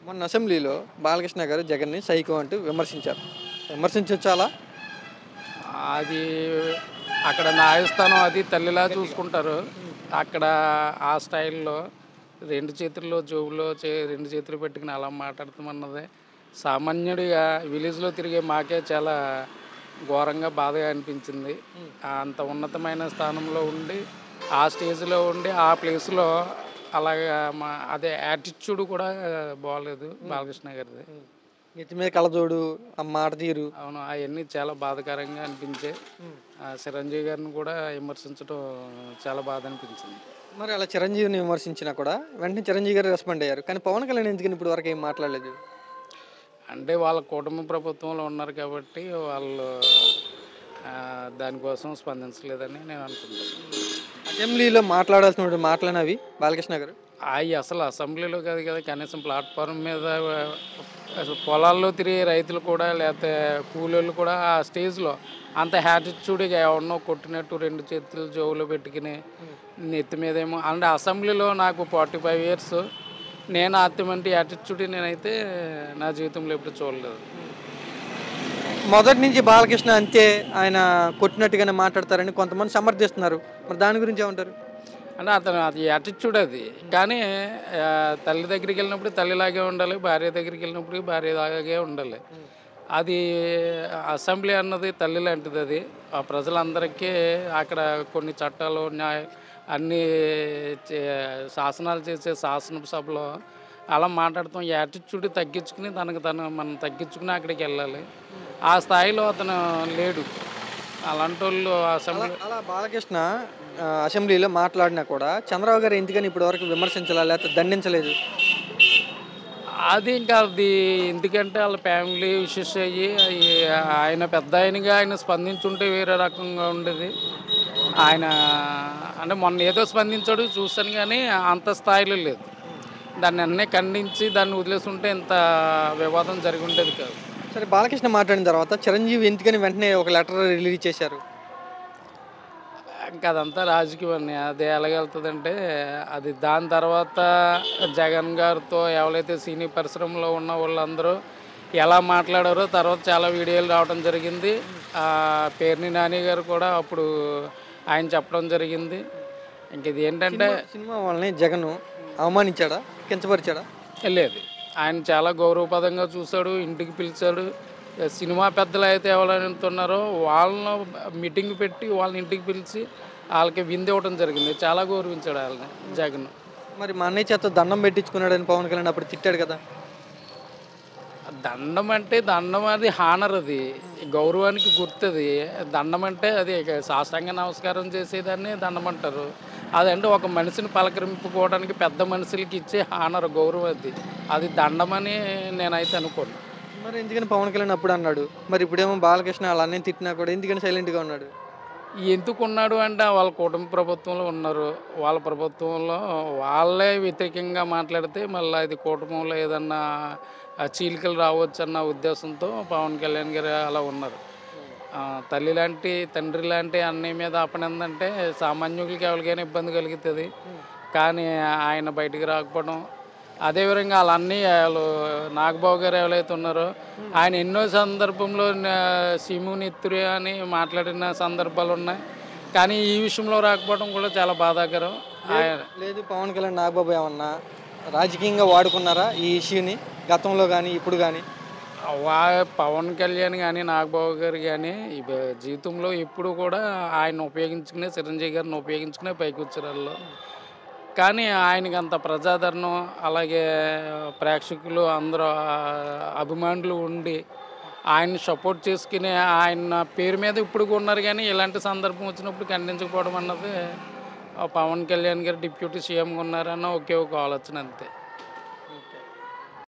మొన్న అసెంబ్లీలో బాలకృష్ణ గారు జగన్‌ని సైకో అంటూ విమర్శించారు. విమర్శించొచ్చా అలా? అది అక్కడ న్యాయస్థానం అది తల్లిలా గట్టిగా. చూసుకుంటారు. హ్మ్. అక్కడ ఆ స్టైల్‌లో 2 చేతుల్లో జేబులో 2 చేతులు పెట్టుకొని అలా మాట్లాడతామన్నది సామాన్యుడిగా విలేజ్‌లో తిరిగే మాకే చాలా ఘోరంగా, బాధగా అనిపించింది. హ్మ్. అంత ఉన్నతమైన స్థానంలో ఉండి, ఆ స్టేజ్‌లో ఉండి, ఆ ప్లేస్‌లో అలాగా అదే యాటిట్యూడ్ కూడా బాలేదు హ్మ్. బాలకృష్ణ గారిది. హ్మ్. నెత్తి మీద కళ్ళజోడు, ఆ మాట తీరు. అవును. అయన్నీ చాలా బాధాకరంగా అనిపించాయి. హ్మ్. చిరంజీవి గారిని కూడా విమర్శించడం చాలా బాధ అనిపించింది. మరి అలా చిరంజీవిని విమర్శించినా కూడా వెంటనే చిరంజీవి గారు రెస్పాండ్ అయ్యారు. కానీ పవన్ కళ్యాణ్ ఎందుకని ఇప్పటి వరకు ఏం మాట్లాడలేదు? అంటే వాళ్ళ కుటుంబ ప్రభుత్వంలో ఉన్నారు కాబట్టి వాళ్ళు దానికోసం స్పందించలేదని నేను అనుకుంటున్నాను. హ్మ్. అసెంబ్లీలో మాట్లాడాల్సిన మాటలేనవి బాలకృష్ణ గారు? అయి అసలు అసెంబ్లీలో కాదు కదా! కనీసం ప్లాట్‌ఫార్మ్ మీద అసలు పొలాల్లో తిరిగే రైతులు కూడా లేతే కూలోళ్ళు కూడా ఆ స్టేజ్‌లో అంత యాటిట్యూడ్‌గా ఎవరినో కొట్టినట్టు 2 చేతులు జేబులో పెట్టుకుని, హ్మ్. నెత్తి మీదేమో అంటే అసెంబ్లీలో నాకు 45 ఇయర్స్ నేను అటువంటి యాటిట్యూడ్ నేనైతే నా జీవితంలో ఎప్పుడు చూడలేదు. హ్మ్. మొదటి నుంచి బాలకృష్ణ అంతే ఆయన కొట్టినట్టుగానే మాట్లాడతారని కొంతమంది సమర్థిస్తున్నారు. మరి దాని గురించి ఏమంటారు? అంటే అది యాటిట్యూడ్ అది. హ్మ్. కానీ తల్లి దగ్గరికెళ్ళినప్పుడు తల్లిలాగే ఉండాలి. భార్య దగ్గరికెళ్ళినప్పుడు భార్యలాగే ఉండాలి. హ్మ్. అది అసెంబ్లీ అన్నది తల్లి లాంటిదది. ఆ ప్రజలందరికీ అక్కడ కొన్ని చట్టాలు, అన్నీ చే శాసనాలు చేసే శాసనసభలో అలా మాట్లాడతాం. యాటిట్యూడ్ తగ్గించుకొని తనకు మనం తగ్గించుకొని అక్కడికెళ్ళాలి. హ్మ్. ఆ స్థాయిలో అతను లేడు. అలాంటోళ్ళు అలా అసెంబ్లీ అలా బాలకృష్ణ అసెంబ్లీలో మాట్లాడినా కూడా చంద్రబాబు గారు ఎందుకని ఇప్పటివరకు విమర్శించలా? లేకపోతే దండించలేదు? అది ఇంకా అది ఎందుకంటే ఆళ్ళ ఫ్యామిలీ ఇష్యూస్ ఆయన పెద్దాయనగా ఆయన స్పందించుంటే వేరే రకంగా ఉండేది. ఆయన అంటే మొన్న ఏదో స్పందించాడు చూసాను గానీ, అంత స్థాయిలో లేదు. హ్మ్. దాన్ని అన్నీ ఖండించి దాన్ని వదిలేసుంటే ఇంత వివాదం జరిగుండేది కాదు. సరే బాలకృష్ణ మాట్లాడిన తర్వాత చిరంజీవి ఎందుకని వెంటనే ఒక లెటర్ రిలీజ్ చేశారు? ఇంకా అదంతా రాజకీయమండి. అది ఎలాగెళ్తదంటే, అది దాని తర్వాత జగన్ గారితో ఎవరైతే సినీ పరిశ్రమలో ఉన్న వాళ్ళందరూ ఎలా మాట్లాడారో తర్వాత చాలా వీడియోలు రావడం జరిగింది. హ్మ్. పేర్ని నాని గారు కూడా అప్పుడు ఆయన చెప్పడం జరిగింది. హ్మ్. ఇంక ఇదేంటంటే సినిమా సినిమా వాళ్ళని జగను అవమానించాడా? కించపరిచాడా? లేదు. ఆయన చాలా గౌరవప్రదంగా చూసాడు. ఇంటికి పిలిచాడు. సినిమా పెద్దలైతే ఎవరైతే ఉన్నారో వాళ్ళను మీటింగ్ పెట్టి వాళ్ళని ఇంటికి పిలిచి ఆళ్ళకి విందివ్వడం జరిగింది. చాలా గౌరవించాడు ఆళ్ళని హ్మ్. జగన్. మరి మా అన్నయ్య చేత దండం పెట్టించుకున్నాడని పవన్ కళ్యాణ్ అప్పుడు తిట్టాడు కదా! దండం అంటే దండం అది హానర్ అది. హ్మ్. గౌరవానికి గుర్తది. దండం అంటే అది సాష్టాంగ నమస్కారం చేసేదాన్ని దండం అంటారు. అదంటే ఒక మనిషిని పలకరింపుకోవడానికి పెద్ద మనుషులకి ఇచ్చే హానర్ గౌరవం అది. అది దండమని నేనైతే అనుకోను. మరి ఎందుకని పవన్ కళ్యాణ్ అప్పుడు అన్నాడు? మరి ఇప్పుడేమో బాలకృష్ణ ఆళ్ళ అన్నయ్యని తిట్టినా కూడా ఎందుకని సైలెంట్‌గా ఉన్నాడు? ఎందుకున్నాడు అంటే వాళ్ళ కుటుంబ ప్రభుత్వంలో ఉన్నారు. వాళ్ళ ప్రభుత్వంలో వాళ్ళే వ్యతిరేకంగా మాట్లాడితే మళ్ళా ఇది కుటుంబంలో ఏదన్నా చీలికలు రావచ్చన్న ఉద్దేశంతో పవన్ కళ్యాణ్ గారు అలా ఉన్నారు. హ్మ్. తల్లి లాంటి, తండ్రి లాంటి అన్నయ్య మీద అపనిందంటే సామాన్యులకి ఎవరికైనా ఇబ్బంది కలుగుతది. హ్మ్. కానీ ఆయన బయటికి రాకపోవడం, అదే విధంగా ఆళ్ళ అన్నయ్య నాగబాబు గారు ఎవరైతే ఉన్నారో, హ్మ్. ఆయన ఎన్నో సందర్భంలో సిమునెత్తురు అని మాట్లాడిన సందర్భాలున్నాయి. కానీ ఈ విషయంలో రాకపోవడం కూడా చాలా బాధాకరం. లేదు, ఆయన లేదు పవన్ కళ్యాణ్, నాగబాబు ఏమన్నా రాజకీయంగా వాడుకున్నారా ఈ ఇష్యూని? గతంలో గాని, ఇప్పుడు గాని? వా పవన్ కళ్యాణ్ గాని, నాగబాబు గారు గాని జీవితంలో ఎప్పుడు కూడా ఆయన్ని ఉపయోగించుకునే చిరంజీవి గారిని ఉపయోగించుకునే పైకొచ్చారు ఆళ్ళు. హ్మ్. కానీ ఆయనకంత ప్రజాదరణ అలాగే ప్రేక్షకులు అందరూ అభిమానులు ఉండి ఆయన్ని సపోర్ట్ చేసుకుని ఆయన పేరు మీద ఇప్పుడు ఉన్నారు కానీ ఇలాంటి సందర్భం వచ్చినప్పుడు ఖండించకపోవడం అన్నది పవన్ కళ్యాణ్ గారు డిప్యూటీ సీఎంగా ఉన్నారన్న ఒకే ఒక ఆలోచన అంతే.